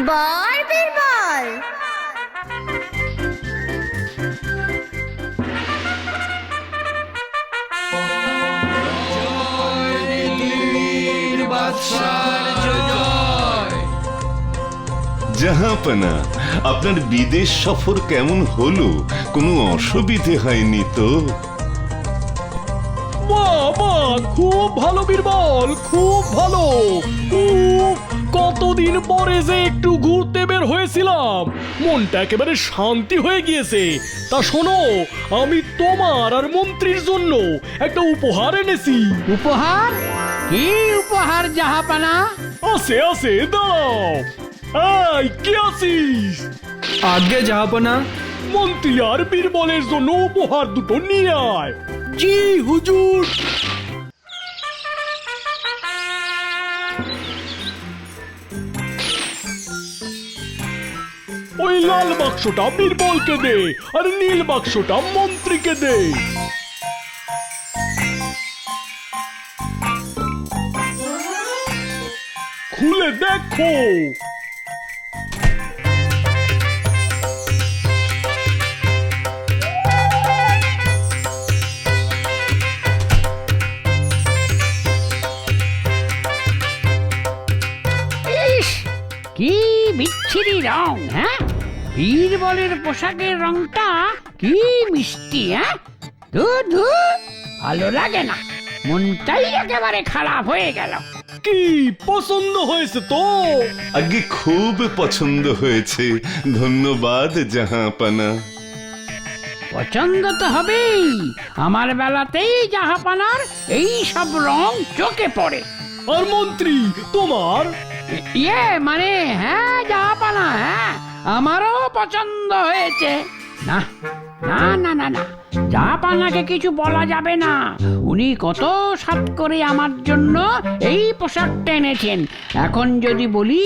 বল বীরবল। জাহাপনা, আপনার বিদেশ সফর কেমন হলো? কোনো অসুবিধে হয়নি তো? বাবা, খুব ভালো বীরবল, খুব ভালো। কতদিন পরে যে একটু ঘুরতে বের হয়েছিলাম, মনটা একেবারে শান্তি হয়ে গিয়েছে। তা শোনো, আমি তোমার আর মন্ত্রীর জন্য একটা উপহার এনেছি। উপহার? কি উপহার জাহাপানা? আছে আছে, দাঁড়াও। এই, কে আছিস? আজ্ঞে জাহাপনা। মন্ত্রী আর বীরবলের জন্য উপহার দুটো নিয়ে আয়। জি হুজুর। ওই লাল বাক্সটা বীরবলকে দে, আর নীল বাক্সটা মন্ত্রীকে দে। খুলে দেখো। ইস, কি বিচ্ছিরি রং! হ্যাঁ, বীরবলের পোশাকের রংটা কি মিষ্টি! হ্যাঁ, ধু, ভালো লাগে না, মনটাই একেবারে খারাপ হয়ে গেল। কি পছন্দ হয়েছে তো? আগে খুব পছন্দ হয়েছে, ধন্যবাদ জাহাপনা। পছন্দ তো হবেই, আমার বেলাতেই জাহাপানার এই সব রং চোখে পড়ে। আর মন্ত্রী তোমার? ইয়ে মানে, হ্যাঁ জাহাপানা, হ্যাঁ আমারও পছন্দ হয়েছে। না না না না না, জাহাপানাকে কিছু বলা যাবে না। উনি কত সাত করে আমার জন্য এই পোশাকটা এনেছেন। এখন যদি বলি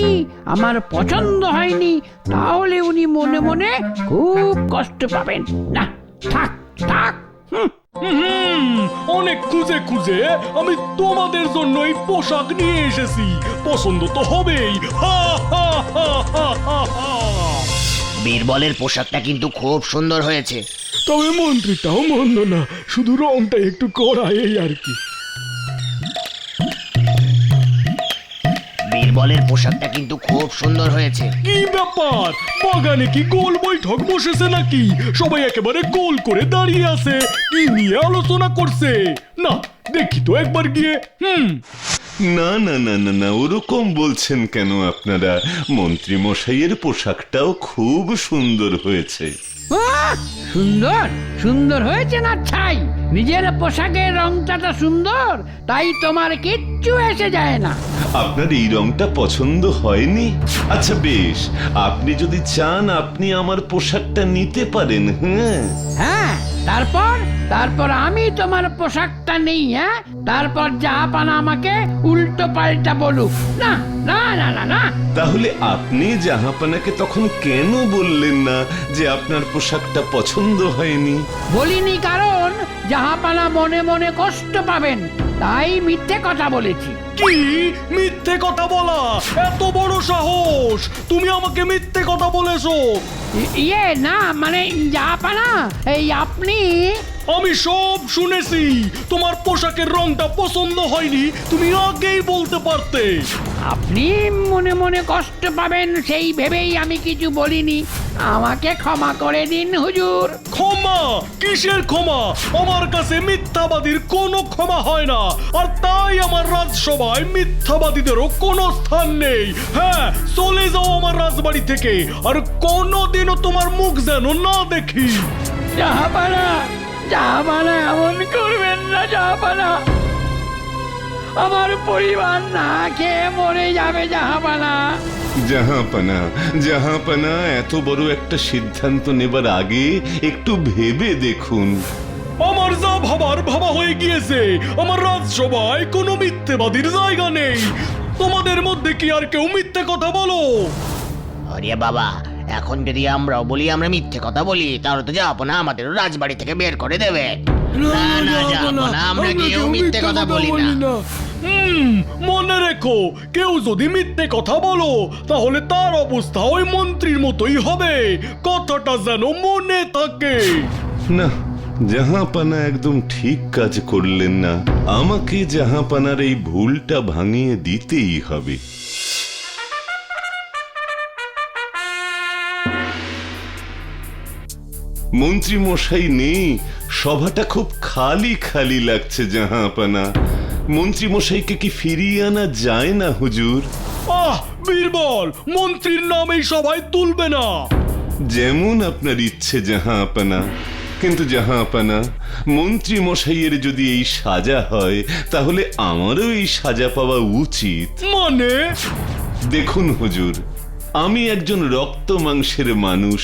আমার পছন্দ হয়নি, তাহলে উনি মনে মনে খুব কষ্ট পাবেন। না, থাক থাক। অনেক খুঁজে খুঁজে আমি তোমাদের জন্য এই পোশাক নিয়ে এসেছি। পছন্দ তো হবেই। হা হা হা হা হা হা। বীরবলের পোশাকটা কিন্তু খুব সুন্দর হয়েছে। তবে মন্ত্রীটাও মন্দ না, শুধু রংটা একটু কড়া, এই আর কি। বীরবলের পোশাকটা কিন্তু খুব সুন্দর হয়েছে। কি ব্যাপার, বাগানে কি গোল বৈঠক বসেছে নাকি? সবাই একেবারে গোল করে দাঁড়িয়ে আছে, কি নিয়ে আলোচনা করছে? না, দেখি তো একবার গিয়ে। না না না না না, ওরকম বলছেন কেন আপনারা? মন্ত্রী মশাইয়ের পোশাকটাও খুব সুন্দর হয়েছে। আহ, সুন্দর সুন্দর হয়েছে না ছাই? নিজের পোশাকের রংটা তো সুন্দর, তাই তোমার কিচ্ছু এসে যায় না। আপনার এই রংটা পছন্দ হয়নি? আচ্ছা বেশ, আপনি যদি চান আপনি আমার পোশাকটা নিতে পারেন। হ্যাঁ হ্যাঁ, তারপর তারপর আমি তোমার পোশাকটা নেই। হ্যাঁ, তারপর জাহাপানা আমাকে উল্টো পাল্টা বলুক। না না না না না। তাহলে আপনি জাহাপানাকে তখন কেন বললেন না যে আপনার পোশাকটা পছন্দ হয়নি? বলিনি, কারণ জাহাপানা মনে মনে কষ্ট পাবেন, তাই মিথ্যে কথা বলেছি। কি মিথ্যে কথা বলা? এত বড় সাহস! তুমি আমাকে মিথ্যে কথা বলেছো? ইয়ে না মানে, জাহাপানা, এই আপনি। আমি সব শুনেছি। তোমার পোশাকের রংটা পছন্দ হয়নি, তুমি আগেই বলতে পারতে। আপনি মনে মনে কষ্ট পাবেন সেই ভেবেই আমি কিছু বলিনি। আমাকে ক্ষমা করে দিন হুজুর। ক্ষমা? কিসের ক্ষমা? আমার কাছে মিথ্যাবাদীর কোনো ক্ষমা হয় না, আর তাই আমার রাজসভায় মিথ্যাবাদীদেরও কোনো স্থান নেই। হ্যাঁ, চলে যাও আমার রাজবাড়ি থেকে, আর কোনোদিনও তোমার মুখ যেন না দেখি। জাহাপানা, জাহাপানা, এমন করবেন না জাহাপানা। আমার পরিবার না খেয়ে মরে যাবে জাহাপানা। জাহাপানা, জাহাপানা, এত বড় একটা সিদ্ধান্ত নেবার আগে একটু ভেবে দেখুন। আমার যা ভাবার ভাবা হয়ে গিয়েছে। আমার রাজসভায় কোনো মিথ্যেবাদীর জায়গা নেই। তোমাদের মধ্যে কি আর কেউ মিথ্যে কথা বলো? আরে বাবা, এখন যদি আমরাও বলি আমরা মিথ্যে কথা বলি, তাহলে তো জাহাপনা আমাদের রাজবাড়ি থেকে বের করে দেবে। না না জাহাপনা, আমরা কেউ মিথ্যে কথা বলি না। মনে রেখো, কেউ যদি মিথ্যে কথা বলো তাহলে তার অবস্থা ওই মন্ত্রীর মতোই হবে। কথাটা যেন মনে থাকে। না, জাহাপানা একদম ঠিক কাজ করলেন না। আমাকে জাহাপানার এই ভুলটা ভাঙিয়ে দিতেই হবে। মন্ত্রী মশাই নেই, সভাটা খুব খালি খালি লাগছে জাহাপানা। মন্ত্রী মশাইকে কি ফিরিয়ে আনা যায় না হুজুর? বীরবল, মন্ত্রীর নামেই সবাই তুলবে না। যেমন আপনার ইচ্ছে জাহাপানা, কিন্তু জাহাপানা, মন্ত্রী মশাইয়ের যদি এই সাজা হয় তাহলে আমারও এই সাজা পাওয়া উচিত। মানে? দেখুন হুজুর, আমি একজন রক্ত মাংসের মানুষ,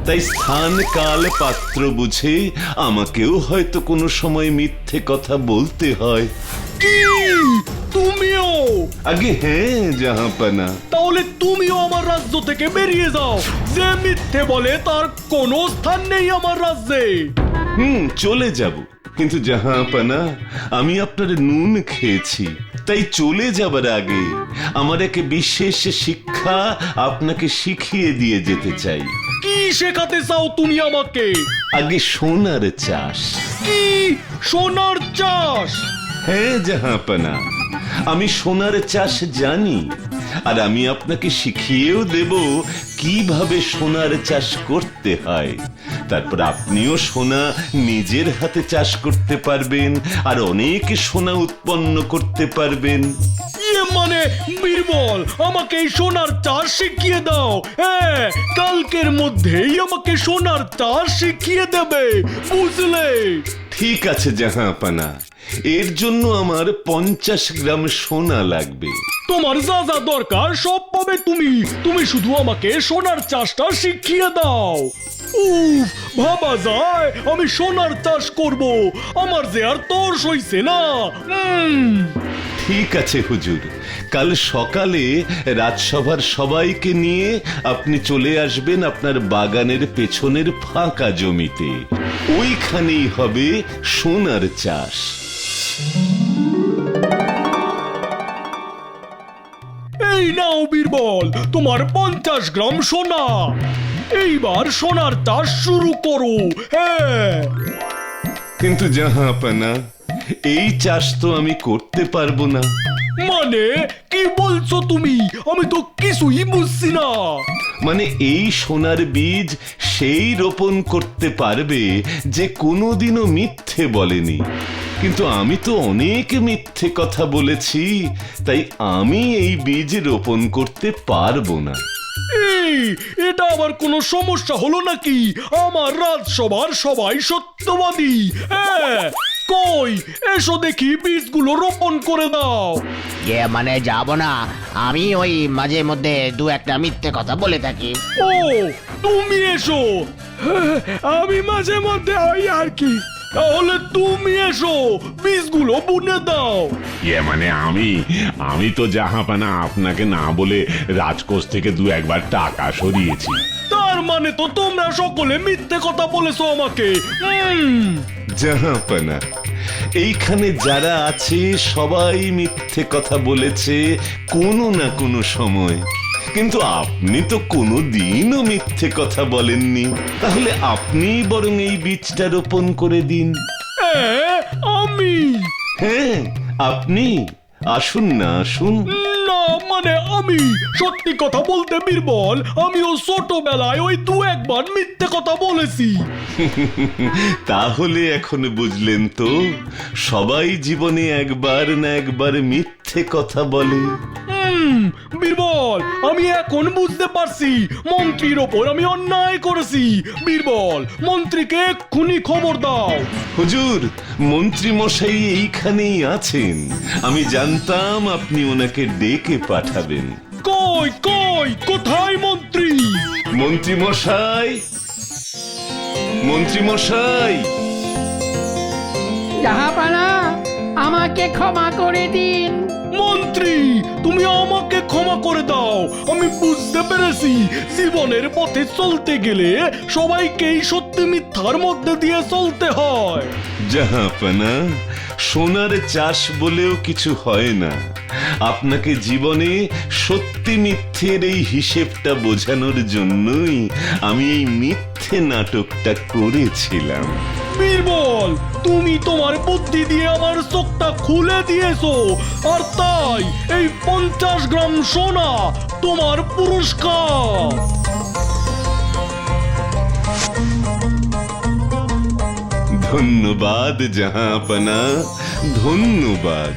তাই স্থান কাল পাত্র বুঝে আমাকেও হয়তো কোনো সময় মিথ্যে কথা বলতে হয়। কি তুমিও? আগে হ্যাঁ জাহাপানা। তাহলে তুমিও আমার রাজ্য থেকে বেরিয়ে যাও। যে মিথ্যে বলে তার কোনো স্থান নেই আমার রাজ্যে। চলে যাব, কিন্তু জাহাপানা, আমি আপনার নুন খেয়েছি, তাই চলে যাবার আগে আমার এক বিশেষ শিক্ষা আপনাকে শিখিয়ে দিয়ে যেতে চাই। কি শেখাতে চাও তুমি আমাকে? আগে সোনার চাষ। কি সোনার চাষ? হ্যাঁ জাহাপানা, আমি সোনার চাষ জানি, আর আমি আপনাকে শিখিয়েও দেব কিভাবে সোনার চাষ করতে হয়। তারপর আপনিও সোনা নিজের হাতে চাষ করতে পারবেন আর অনেক সোনা উৎপন্ন করতে পারবেন। মানে বীরবল, আমাকে এই সোনার চাষ শিখিয়ে দাও। হ্যাঁ, কালকের মধ্যেই আমাকে সোনার চাষ শিখিয়ে দেবে, বুঝলে? ঠিক আছে জাহাপানা, এর জন্য আমার 50 গ্রাম সোনা লাগবে। তোমার যা যা দরকার সব পাবে তুমি। তুমি শুধু আমাকে সোনার চাষটা শিখিয়ে দাও। উফ, ভাবা যায় আমি সোনার চাষ করব। আমার যে আর তর্স হইছে না। ঠিক আছে হুজুর, কাল সকালে রাজসভার সবাইকে নিয়ে আপনি চলে আসবেন আপনার বাগানের পেছনের ফাঁকা জমিতে। ওইখানেই হবে সোনার চাষ। এই নাও বীরবল, তোমার 50 গ্রাম সোনা। এইবার সোনার চাষ শুরু করো। হ্যাঁ, কিন্তু জাহাপানা, এই চাষ তো আমি করতে পারবো না। মানে কি বলছো তুমি? আমি তো কিছুই বুঝছি না। মানে এই সোনার বীজ সেই রোপণ করতে পারবে যে কোনোদিনও মিথ্যে বলেনি, কিন্তু আমি তো অনেক মিথ্যে কথা বলেছি, তাই আমি এই বীজ রোপণ করতে পারবো না। এই, এটা আবার কোনো সমস্যা হলো নাকি? আমার রাজসভার সবাই সত্যবাদী। হ্যাঁ, কই এসো দেখি বীজগুলো রোপণ করে দাও। মানে যাব না, আমি ওই মাঝে মধ্যে দু একটা মিথ্যে কথা বলে থাকি। ও, তুমি এসো। আমি মাঝে মধ্যে ওই আর কি। তাহলে তুমি এসো, বীজগুলো বুনে দাও। মানে আমি তো জাহাপানা আপনাকে না বলে রাজকোষ থেকে 2-1 টাকা সরিয়েছি। তার মানে তো তোমরা সকলে মিথ্যে কথা বলেছো আমাকে। জাহাপানা, এইখানে যারা আছে সবাই মিথ্যে কথা বলেছে কোনো না কোনো সময়, কিন্তু আপনি তো কোনোদিনও মিথ্যে কথা বলেননি। তাহলে আপনি বরং এই বীজটা রোপণ করে দিন। আমি? হ্যাঁ, আপনি আসুন না, আসুন। না, মানে আমি সত্যি কথা বলতে বীরবল, আমিও ছোটবেলায় ওই 2-1 বার মিথ্যে কথা বলেছি। তাহলে এখন বুঝলেন তো, সবাই জীবনে একবার না একবার মিথ্যে কথা বলে। বীরবল, আমি এখন বুঝতে পারছি মন্ত্রীর ওপর আমি অন্যায় করেছি। বীরবল, মন্ত্রীকে এক্ষুনি খবর দাও। হুজুর, মন্ত্রী মশাই এইখানেই আছেন। আমি জানতাম আপনি ওনাকে ডেকে পাঠাবেন। কই কই, কোথায় মন্ত্রী? মন্ত্রী মশাই, মন্ত্রী মশাই। জাহাপানা, আমাকে ক্ষমা করে দিন। মন্ত্রী তুমি আমাকে ক্ষমা করে দাও, আমি বুঝতে পেরেছি জীবনের পথে চলতে গেলে সবাইকেই সত্যি মিথ্যার মধ্যে দিয়ে চলতে হয়। জাহাপনা, সোনার চাষ বলেও কিছু হয় না। আপনাকে জীবনে সত্যি মিথ্যের এই হিসেবটা বোঝানোর জন্যই আমি এই মিথ্যে নাটকটা করেছিলাম। বীরবল, তুমি তোমার বুদ্ধি দিয়ে আমার চোখটা খুলে দিয়েছো, আর তাই এই 50 গ্রাম সোনা তোমার পুরস্কার। ধন্যবাদ জাহাপনা, ধন্যবাদ।